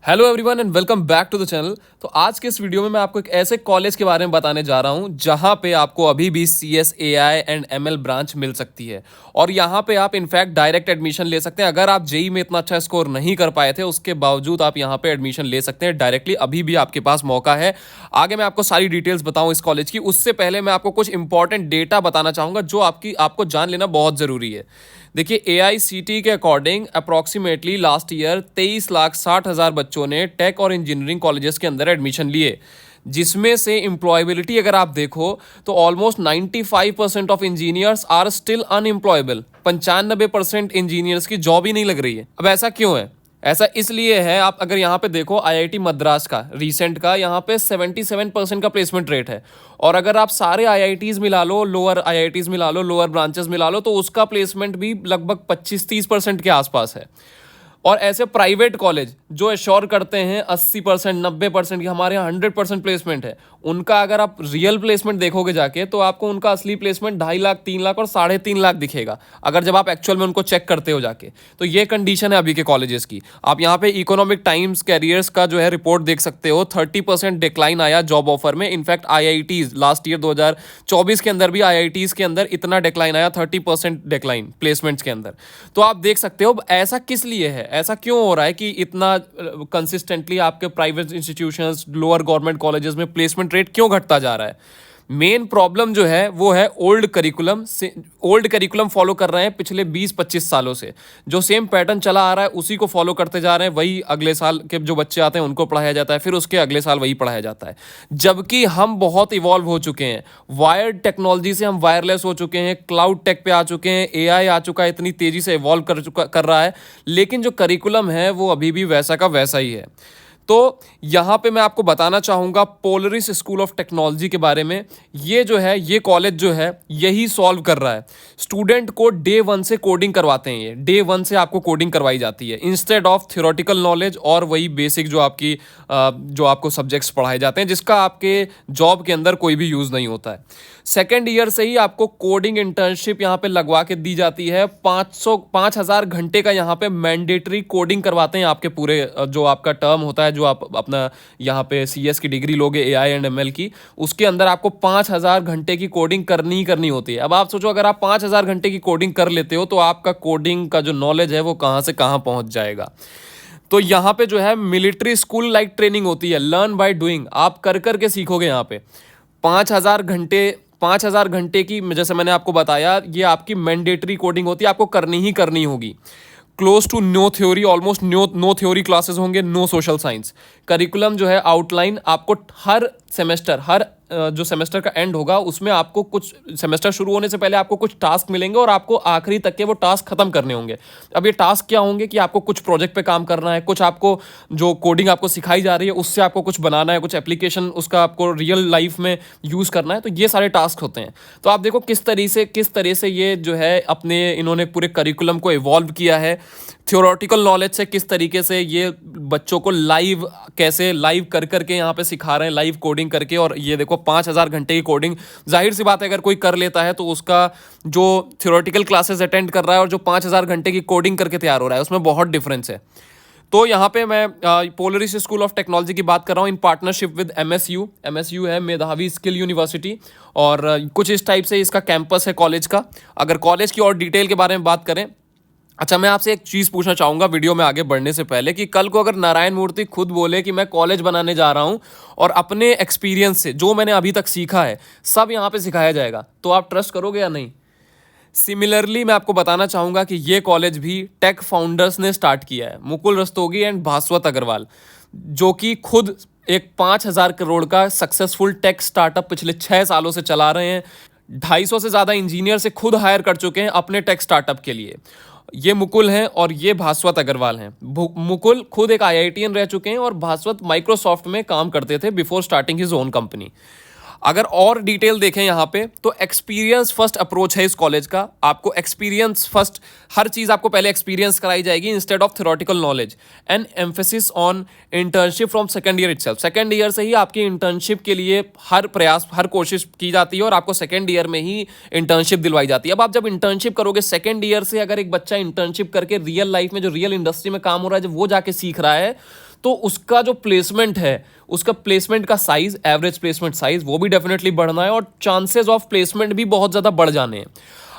Hello everyone and welcome back to the channel. तो आज के इस वीडियो में मैं आपको एक ऐसे कॉलेज के बारे में बताने जा रहा हूं जहां पे आपको अभी भी CS AI and ML branch मिल सकती है और यहां पे आप इनफैक्ट डायरेक्ट एडमिशन ले सकते हैं। अगर आप जेई में इतना अच्छा स्कोर नहीं कर पाए थे उसके बावजूद आप यहां पे एडमिशन ले सकते हैं डायरेक्टली। अभी भी आपके पास मौका है। आगे मैं आपको सारी डिटेल्स बताऊं इस कॉलेज की, उससे पहले मैं आपको कुछ इंपॉर्टेंट डेटा बताना चाहूंगा जो आपको जान लेना बहुत ज़रूरी है। देखिए, AICTE के अकॉर्डिंग अप्रॉक्सीमेटली लास्ट ईयर 23,60,000 बच्चों ने टेक और इंजीनियरिंग कॉलेजेस के अंदर एडमिशन लिए, जिसमें से एम्प्लॉयबिलिटी अगर आप देखो तो almost 95% of engineers are still unemployable. 95% engineers की जॉब ही नहीं लग रही है। अब ऐसा क्यों है? ऐसा इसलिए है, आप अगर यहाँ पे देखो IIT मद्रास का रिसेंट का यहाँ पे 77% का प्लेसमेंट रेट है। और अगर आप सारे IITs मिला लो, लोअर IITs मिला लो, लोअर ब्रांचेस मिला लो, तो उसका प्लेसमेंट भी लगभग 25-30% के आसपास है। और ऐसे प्राइवेट कॉलेज जो एश्योर करते हैं 80% 90% की, हमारे यहाँ 100% प्लेसमेंट है, उनका अगर आप रियल प्लेसमेंट देखोगे जाके तो आपको उनका असली प्लेसमेंट 2.5 लाख 3 लाख और 3.5 लाख दिखेगा अगर जब आप एक्चुअल में उनको चेक करते हो जाके। तो ये कंडीशन है अभी के कॉलेजेस की। आप यहाँ पे इकोनॉमिक टाइम्स कैरियर्स का जो है रिपोर्ट देख सकते हो, 30% डिक्लाइन आया जॉब ऑफर में। इनफैक्ट IITs लास्ट ईयर 2024 के अंदर भी IITs के अंदर इतना डिक्लाइन आया, 30% डिक्लाइन प्लेसमेंट्स के अंदर। तो आप देख सकते हो ऐसा किस लिए है, ऐसा क्यों हो रहा है कि इतना कंसिस्टेंटली आपके private institutions, lower government colleges में प्लेसमेंट रेट क्यों घटता जा रहा है? मेन प्रॉब्लम जो है वो है ओल्ड करिकुलम फॉलो कर रहे हैं पिछले 20-25 सालों से। जो सेम पैटर्न चला आ रहा है उसी को फॉलो करते जा रहे हैं। वही अगले साल के जो बच्चे आते हैं उनको पढ़ाया जाता है, फिर उसके अगले साल वही पढ़ाया जाता है। जबकि हम बहुत इवॉल्व हो चुके हैं, वायर्ड टेक्नोलॉजी से हम वायरलेस हो चुके हैं, क्लाउड टेक पे आ चुके हैं, AI आ चुका है, इतनी तेजी से इवॉल्व कर रहा है, लेकिन जो करिकुलम है वो अभी भी वैसा का वैसा ही है। तो यहाँ पे मैं आपको बताना चाहूँगा पोलरिस स्कूल ऑफ टेक्नोलॉजी के बारे में। ये जो है, ये कॉलेज जो है यही सॉल्व कर रहा है। स्टूडेंट को डे 1 से कोडिंग करवाते हैं। ये डे 1 से आपको कोडिंग करवाई जाती है इंस्टेड ऑफ थ्योरेटिकल नॉलेज और वही बेसिक जो आपको सब्जेक्ट्स पढ़ाए जाते हैं जिसका आपके जॉब के अंदर कोई भी यूज़ नहीं होता है। सेकेंड ईयर से ही आपको कोडिंग इंटर्नशिप यहाँ पे लगवा के दी जाती है। 5,000 घंटे का यहाँ पे मैंडेटरी कोडिंग करवाते हैं आपके पूरे जो आपका टर्म होता है, जो आप अपना यहाँ पे CS की डिग्री लोगे AI एंड ML की, उसके अंदर आपको 5,000 घंटे की कोडिंग करनी ही करनी होती है। अब आप सोचो, अगर आप 5,000 घंटे की कोडिंग कर लेते हो तो आपका कोडिंग का जो नॉलेज है वो कहाँ से कहाँ पहुँच जाएगा। तो यहाँ पे जो है मिलिट्री स्कूल लाइक ट्रेनिंग होती है, लर्न बाय डूइंग। आप कर कर के सीखोगे। यहाँ पे 5,000 घंटे की, जैसे मैंने आपको बताया, ये आपकी मैंडेटरी कोडिंग होती है, आपको करनी ही करनी होगी। Close to no theory, almost no theory classes होंगे, नो सोशल साइंस। करिकुलम जो है आउटलाइन आपको हर सेमेस्टर, जो सेमेस्टर का एंड होगा उसमें आपको कुछ, सेमेस्टर शुरू होने से पहले आपको कुछ टास्क मिलेंगे और आपको आखिरी तक के वो टास्क खत्म करने होंगे। अब ये टास्क क्या होंगे कि आपको कुछ प्रोजेक्ट पे काम करना है, कुछ आपको जो कोडिंग आपको सिखाई जा रही है उससे आपको कुछ बनाना है, कुछ एप्लीकेशन उसका आपको रियल लाइफ में यूज़ करना है। तो ये सारे टास्क होते हैं। तो आप देखो किस तरह से ये जो है अपने इन्होंने पूरे करिकुलम को इवॉल्व किया है। थ्योरेटिकल नॉलेज से किस तरीके से ये बच्चों को कैसे लाइव कर करके यहाँ पे सिखा रहे हैं, लाइव कोडिंग करके। और ये देखो 5,000 घंटे की कोडिंग, जाहिर सी बात है अगर कोई कर लेता है तो उसका जो थ्योरेटिकल क्लासेस अटेंड कर रहा है और जो 5,000 घंटे की कोडिंग करके तैयार हो रहा है उसमें बहुत डिफरेंस है। तो यहाँ पे मैं पोलरिस स्कूल ऑफ टेक्नोलॉजी की बात कर रहा हूँ इन पार्टनरशिप विद MSU है मेधावी स्किल यूनिवर्सिटी। और कुछ इस टाइप से इसका कैंपस है कॉलेज का। अगर कॉलेज की और डिटेल के बारे में बात करें, अच्छा, मैं आपसे एक चीज़ पूछना चाहूँगा वीडियो में आगे बढ़ने से पहले, कि कल को अगर नारायण मूर्ति खुद बोले कि मैं कॉलेज बनाने जा रहा हूँ और अपने एक्सपीरियंस से जो मैंने अभी तक सीखा है सब यहाँ पे सिखाया जाएगा, तो आप ट्रस्ट करोगे या नहीं? सिमिलरली मैं आपको बताना चाहूँगा कि ये कॉलेज भी टेक फाउंडर्स ने स्टार्ट किया है, मुकुल रस्तोगी एंड भास्वत अग्रवाल, जो कि खुद एक 5,000 करोड़ का सक्सेसफुल टेक स्टार्टअप पिछले 6 सालों से चला रहे हैं। 250 से ज़्यादा इंजीनियर से खुद हायर कर चुके हैं अपने टेक स्टार्टअप के लिए। ये मुकुल हैं और ये भास्वत अग्रवाल हैं। मुकुल खुद एक IITian रह चुके हैं और भास्वत माइक्रोसॉफ्ट में काम करते थे before starting his own company. अगर और डिटेल देखें यहाँ पे तो एक्सपीरियंस फर्स्ट अप्रोच है इस कॉलेज का। आपको एक्सपीरियंस फर्स्ट, हर चीज़ आपको पहले एक्सपीरियंस कराई जाएगी instead of theoretical knowledge. And emphasis on internship from second year itself. Second year से ही आपकी इंटर्नशिप के लिए हर कोशिश की जाती है और आपको सेकेंड ईयर में ही इंटर्नशिप दिलवाई जाती है। अब आप जब इंटर्नशिप करोगे सेकेंड ईयर से, अगर एक बच्चा इंटर्नशिप करके रियल लाइफ में जो रियल इंडस्ट्री में काम हो रहा है जब वो जाके सीख रहा है, तो उसका जो प्लेसमेंट है, उसका प्लेसमेंट का साइज, एवरेज प्लेसमेंट साइज, वो भी डेफिनेटली बढ़ना है और चांसेस ऑफ प्लेसमेंट भी बहुत ज़्यादा बढ़ जाने हैं।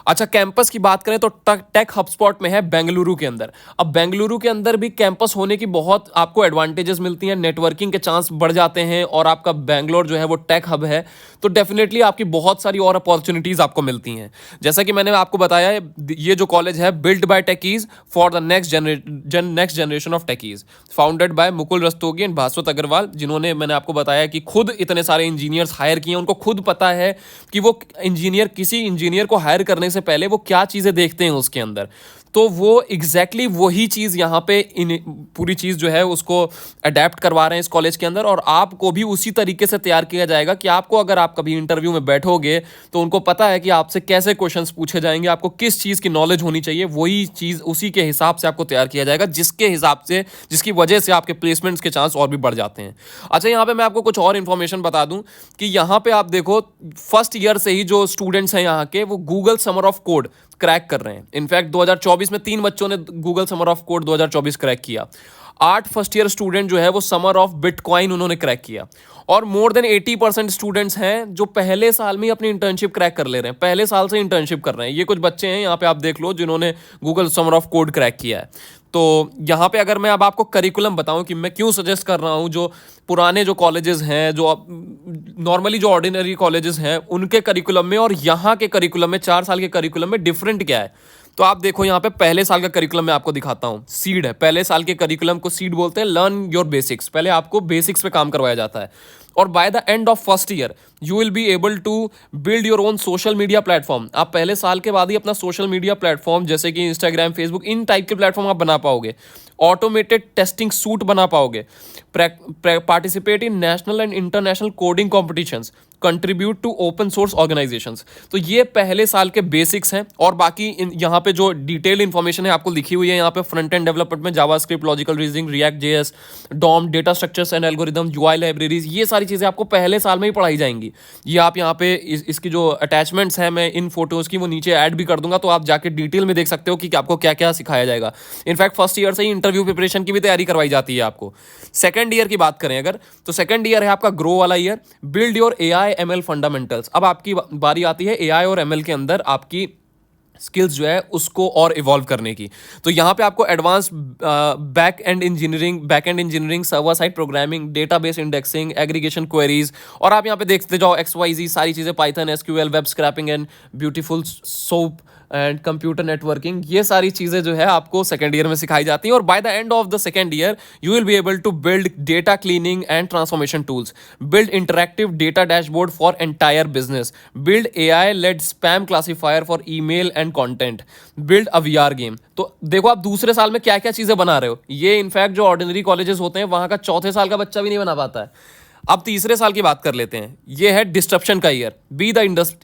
अच्छा, कैंपस की बात करें तो टेक हबस्पॉट में है बेंगलुरु के अंदर। अब बेंगलुरु के अंदर भी कैंपस होने की बहुत आपको एडवांटेजेस मिलती हैं, नेटवर्किंग के चांस बढ़ जाते हैं और आपका बेंगलोर जो है वो टेक हब है, तो डेफिनेटली आपकी बहुत सारी और अपॉर्चुनिटीज़ आपको मिलती हैं। जैसा कि मैंने आपको बताया, ये जो कॉलेज है build by techies for the next generation of techies, founded by Mukul Rastogi and Bhaswat Agarwal, जिन्होंने, मैंने आपको बताया कि खुद इतने सारे इंजीनियर्स हायर किए हैं। उनको खुद पता है कि वो किसी इंजीनियर को हायर करने से पहले वो क्या चीज़ें देखते हैं उसके अंदर, तो वो एग्जैक्टली वही चीज़ यहाँ पे पूरी चीज़ जो है उसको अडेप्ट करवा रहे हैं इस कॉलेज के अंदर। और आपको भी उसी तरीके से तैयार किया जाएगा कि आपको, अगर आप कभी इंटरव्यू में बैठोगे तो उनको पता है कि आपसे कैसे क्वेश्चंस पूछे जाएंगे, आपको किस चीज़ की नॉलेज होनी चाहिए, वही चीज़ उसी के हिसाब से आपको तैयार किया जाएगा, जिसके हिसाब से, जिसकी वजह से आपके प्लेसमेंट्स के चांस और भी बढ़ जाते हैं। अच्छा, यहाँ पे मैं आपको कुछ और इन्फॉर्मेशन बता दूं कि यहाँ पे आप देखो, फर्स्ट ईयर से ही जो स्टूडेंट्स हैं यहाँ के, वो Google summer of code crack कर रहे हैं। इनफैक्ट 2024 में 3 बच्चों ने Google summer of code 2024 crack किया। 8 फर्स्ट ईयर स्टूडेंट जो है वो समर ऑफ बिटकॉइन उन्होंने क्रैक किया। और मोर देन 80% स्टूडेंट्स हैं जो पहले साल में ही अपनी इंटर्नशिप क्रैक कर ले रहे हैं, पहले साल से इंटर्नशिप कर रहे हैं। ये कुछ बच्चे हैं यहाँ पे, आप देख लो, जिन्होंने Google summer of code crack किया है। तो यहाँ पे अगर मैं अब आपको करिकुलम बताऊं कि मैं क्यों सजेस्ट कर रहा हूँ, जो पुराने जो कॉलेजेस हैं, जो नॉर्मली जो ऑर्डिनरी कॉलेजेस हैं, उनके करिकुलम में और यहाँ के करिकुलम में, 4 साल के करिकुलम में डिफरेंट क्या है, तो आप देखो यहाँ पे पहले साल का करिकुलम मैं आपको दिखाता हूँ। सीड है, पहले साल के करिकुलम को सीड बोलते हैं, लर्न योर बेसिक्स। पहले आपको बेसिक्स पे काम करवाया जाता है और by the end of first year you will be able to build your own social media platform. आप पहले साल के बाद ही अपना सोशल मीडिया प्लेटफॉर्म, जैसे कि इंस्टाग्राम, फेसबुक, इन टाइप के प्लेटफॉर्म आप बना पाओगे। ऑटोमेटेड टेस्टिंग सूट बना पाओगे, participate in national and international coding competitions, contribute to open source organisations. तो ये पहले साल के बेसिक्स हैं। और बाकी यहाँ पे जो डिटेल इन्फॉर्मेशन है आपको लिखी हुई है यहाँ पे, फ्रंट एंड डेवलपमेंट में JavaScript, logical reasoning, React JS, DOM, data structures and algorithm, UI libraries, ये सारी चीज़ें आपको पहले साल में ही पढ़ाई जाएंगी। ये आप यहाँ पे इसकी जो अटैचमेंट्स हैं, मैं इन फोटोज़ की वो नीचे ऐड भी कर दूंगा, तो आप जाके डिटेल में देख सकते हो कि आपको क्या क्या सिखाया जाएगा। इनफैक्ट फर्स्ट ईयर से ही इंटरव्यू प्रिपरेशन की भी तैयारी करवाई जाती है आपको। सेकंड ईयर की बात करें अगर, तो सेकंड ईयर है आपका ग्रो वाला year, build your AI ML fundamentals. अब आपकी बारी आती है एआई और एमएल के अंदर आपकी स्किल्स जो है उसको और इवॉल्व करने की। तो यहाँ पे आपको advance back and engineering, server side programming, database indexing, aggregation queries, और आप यहाँ पे देखते जाओ XYZ सारी चीज़ें, Python, SQL, web scrapping and beautiful soap and computer networking, ये सारी चीज़ें जो है आपको सेकेंड ईयर में सिखाई जाती हैं। और by the end of the second year you will be able to build data cleaning and transformation tools, build interactive data dashboard for entire business, build AI led spam classifier for email and content, build a VR game. तो देखो आप दूसरे साल में क्या क्या चीज़ें बना रहे हो। ये इनफैक्ट जो ऑर्डिनरी कॉलेजेस होते हैं वहाँ का चौथे साल का बच्चा भी नहीं बना पाता है। अब तीसरे साल की बात कर लेते हैं, ये है डिस्ट्रप्शन का year, be the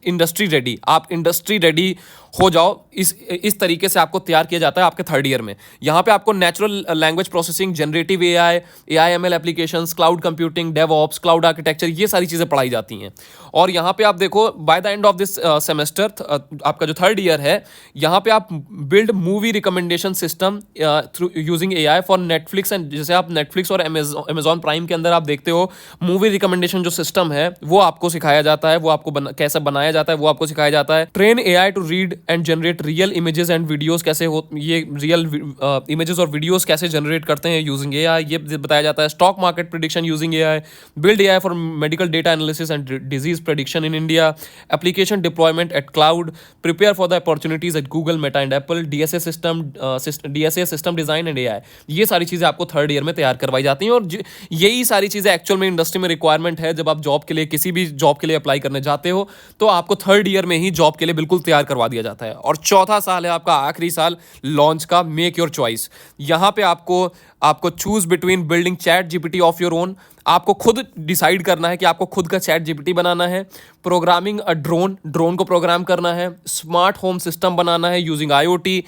industry ready. आप इंडस्ट्री रेडी हो जाओ, इस तरीके से आपको तैयार किया जाता है आपके थर्ड ईयर में। यहाँ पे आपको natural language processing, generative AI, AIML applications, cloud computing, DevOps, cloud architecture, ये सारी चीज़ें पढ़ाई जाती हैं। और यहाँ पे आप देखो bye the end of this semester, आपका जो थर्ड ईयर है, यहाँ पे आप build movie recommendation system through using AI for Netflix and, जैसे आप नेटफ्लिक्स और अमेजॉन प्राइम के अंदर आप देखते हो, मूवी रिकमेंडेशन जो सिस्टम है वो आपको सिखाया जाता है, वो आपको कैसे बनाया जाता है वो आपको सिखाया जाता है। Train AI to read and generate real images and videos, कैसे हो ये रियल इमेजेस और वीडियोस कैसे जनरेट करते हैं यूजिंग AI, ये बताया जाता है। Stock market prediction using AI, build AI for medical data analysis and disease prediction in India, application deployment at cloud, prepare for the opportunities at Google, Meta and Apple, DSA system design and AI। ये सारी चीज़ें आपको third year में तैयार करवाई जाती हैं। और यही सारी चीज़ें एक्चुअल में इंडस्ट्री में रिक्वायरमेंट है। जब आप जॉब के लिए, किसी भी जॉब के लिए अप्लाई करने जाते हो, तो आपको थर्ड ईयर में ही जॉब के लिए बिल्कुल तैयार करवा दिया जाता है। और चौथा साल है आपका आखिरी साल लॉन्च का, मेक योर चॉइस। यहाँ पे आपको choose between building chat GPT of your own, आपको खुद डिसाइड करना है कि आपको खुद का चैट GPT बनाना है, प्रोग्रामिंग अ ड्रोन को प्रोग्राम करना है, स्मार्ट होम सिस्टम बनाना है यूजिंग IoT,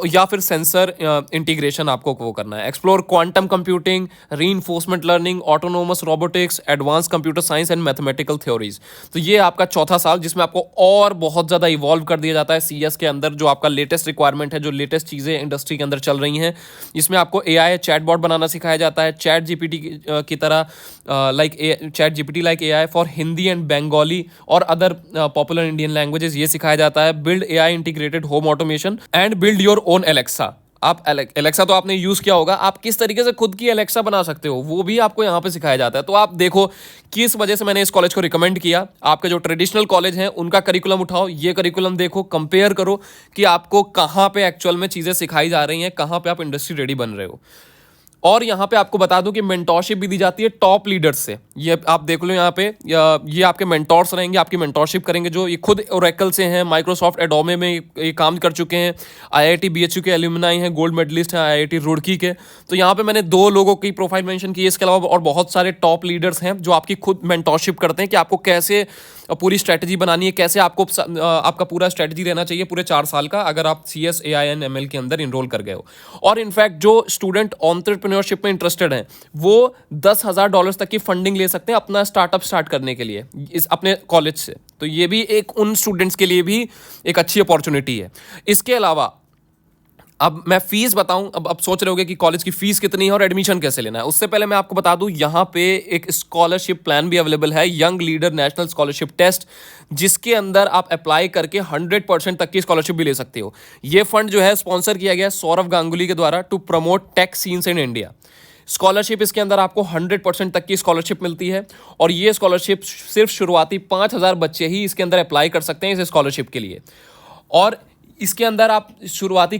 या फिर सेंसर इंटीग्रेशन आपको वो करना है, explore quantum computing, reinforcement learning, autonomous robotics, advance computer science and mathematical theories. तो ये आपका चौथा साल, जिसमें आपको और बहुत ज़्यादा इवॉल्व कर दिया जाता है CS के अंदर, जो आपका लेटेस्ट रिक्वायरमेंट है, जो लेटेस्ट चीज़ें इंडस्ट्री के अंदर चल रही हैं। इसमें आपको AI चैटबॉट बनाना सिखाया जाता है, चैट जीपीटी की तरह chat GPT like AI for Hindi and Bengali और अदर पॉपुलर इंडियन लैंग्वेजेस, ये सिखाया जाता है। Build AI integrated home automation and build your own Alexa. आप एलेक्सा तो आपने यूज किया होगा, आप किस तरीके से खुद की एलेक्सा बना सकते हो वो भी आपको यहाँ पे सिखाया जाता है। तो आप देखो किस वजह से मैंने इस कॉलेज को रिकमेंड किया। आपके जो ट्रेडिशनल कॉलेज हैं उनका करिकुलम उठाओ, ये करिकुलम देखो, कंपेयर करो कि आपको कहाँ पे एक्चुअल में चीज़ें सिखाई जा रही हैं, कहाँ पे आप इंडस्ट्री रेडी बन रहे हो। और यहाँ पे आपको बता दूं कि मेंटोरशिप भी दी जाती है टॉप लीडर्स से। ये आप देख लो यहाँ पे, ये आपके मेंटोर्स रहेंगे, आपकी मेंटोरशिप करेंगे, जो ये खुद ओरेकल से हैं, माइक्रोसॉफ्ट एडोमे में ये काम कर चुके हैं, आईआईटी बीएचयू के एल्यूमनाई हैं, गोल्ड मेडलिस्ट हैं आईआईटी रुड़की के। तो यहाँ पे मैंने 2 लोगों की प्रोफाइल मेंशन की है, इसके अलावा और बहुत सारे टॉप लीडर्स हैं जो आपकी खुद मेंटोरशिप करते हैं कि आपको कैसे पूरी स्ट्रैटेजी बनानी है, कैसे आपको आपका पूरा स्ट्रैटेजी रहना चाहिए पूरे 4 साल का, अगर आप CS AI एंड ML के अंदर इनरोल कर गए हो। और इनफैक्ट जो स्टूडेंट एंटरप्रेन्योरशिप में इंटरेस्टेड हैं वो $10,000 तक की फंडिंग ले सकते हैं अपना स्टार्टअप स्टार्ट करने के लिए इस अपने कॉलेज से। तो ये भी एक उन स्टूडेंट्स के लिए भी एक अच्छी अपॉर्चुनिटी है। इसके अलावा अब मैं फीस बताऊं, अब सोच रहे होगे कि कॉलेज की फीस कितनी है और एडमिशन कैसे लेना है। उससे पहले मैं आपको बता दूं यहाँ पे एक स्कॉलरशिप प्लान भी अवेलेबल है, young leader national scholarship test, जिसके अंदर आप अप्लाई करके 100% तक की स्कॉलरशिप भी ले सकते हो। ये फंड जो है स्पॉन्सर किया गया है सौरव गांगुली के द्वारा to promote tech scenes in India. Scholarship इसके अंदर आपको 100% तक की स्कॉलरशिप मिलती है और ये स्कॉलरशिप सिर्फ शुरुआती 5,000 बच्चे ही इसके अंदर अप्लाई कर सकते हैं इस स्कॉलरशिप के लिए। और इसके अंदर आप शुरुआती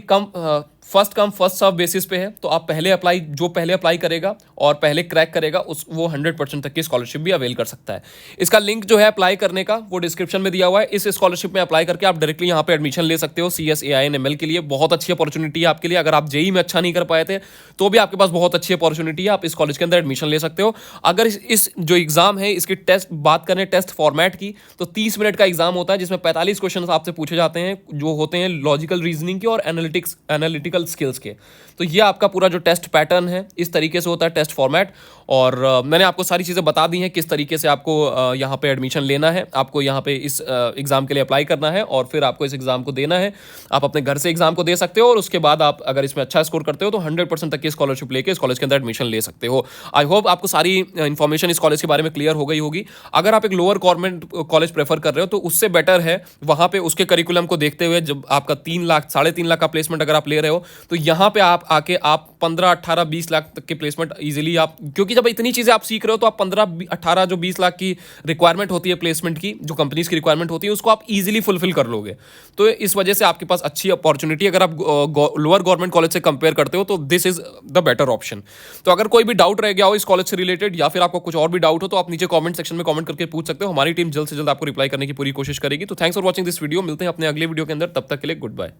first come first serve basis पे है, तो आप पहले अप्लाई करेगा और पहले क्रैक करेगा वो 100% तक की स्कॉलरशिप भी अवेल कर सकता है। इसका लिंक जो है अप्लाई करने का वो डिस्क्रिप्शन में दिया हुआ है। इस स्कॉलरशिप में अप्लाई करके आप डायरेक्टली यहाँ पे एडमिशन ले सकते हो CS AI एंड ML के लिए। बहुत अच्छी अपॉर्चुनिटी है आपके लिए। अगर आप जेई में अच्छा नहीं कर पाए थे तो भी आपके पास बहुत अच्छी अपॉर्चुनिटी है, आप इस कॉलेज के अंदर एडमिशन ले सकते हो। अगर इस जो एग्जाम है इसकी बात करें टेस्ट फॉर्मेट की, तो 30 मिनट का एग्जाम होता है जिसमें 45 क्वेश्चन आपसे पूछे जाते हैं जो होते हैं लॉजिकल रीजनिंग के और एनालिटिकल स्किल्स के। तो ये आपका पूरा जो टेस्ट पैटर्न है इस तरीके से होता है टेस्ट फॉर्मेट। और मैंने आपको सारी चीज़ें बता दी हैं किस तरीके से आपको यहाँ पे एडमिशन लेना है, आपको यहाँ पे इस एग्ज़ाम के लिए अप्लाई करना है और फिर आपको इस एग्ज़ाम को देना है। आप अपने घर से एग्ज़ाम को दे सकते हो और उसके बाद आप अगर इसमें अच्छा स्कोर करते हो तो 100% तक की स्कॉलरशिप लेके इस कॉलेज के अंदर एडमिशन ले सकते हो। आई होप आपको सारी इन्फॉर्मेशन इस कॉलेज के बारे में क्लियर हो गई होगी। अगर आप एक लोअर गवर्नमेंट कॉलेज प्रेफर कर रहे हो तो उससे बेटर है वहाँ पे उसके करिकुलम को देखते हुए जब आपका 3 लाख 3.5 लाख का प्लेसमेंट अगर आप ले रहे हो तो यहाँ पे आप आके आप 15, 18, 20 लाख तक के प्लेसमेंट इजीली आप, क्योंकि जब इतनी चीज़ें आप सीख रहे हो तो आप 15, 18 जो 20 लाख की रिक्वायरमेंट होती है प्लेसमेंट की, जो कंपनीज की रिक्वायरमेंट होती है उसको आप इजीली फुलफिल कर लोगे। तो इस वजह से आपके पास अच्छी अपॉर्चुनिटी, अगर आप लोअर गवर्नमेंट कॉलेज से कंपेयर करते हो तो this is the better option. तो अगर कोई भी डाउट रह गया हो इस कॉलेज से रिलेटेड या फिर आपको कुछ और भी डाउट हो तो आप नीचे कॉमेंट सेक्शन में कॉमेंट करके पूछ सकते हो। हमारी टीम जल्द से जल्द आपको रिप्लाई करने की पूरी कोशिश करेगी। तो thanks for watching this video. मिलते हैं अपने अगले वीडियो के अंदर, तब तक के लिए गुड बाय।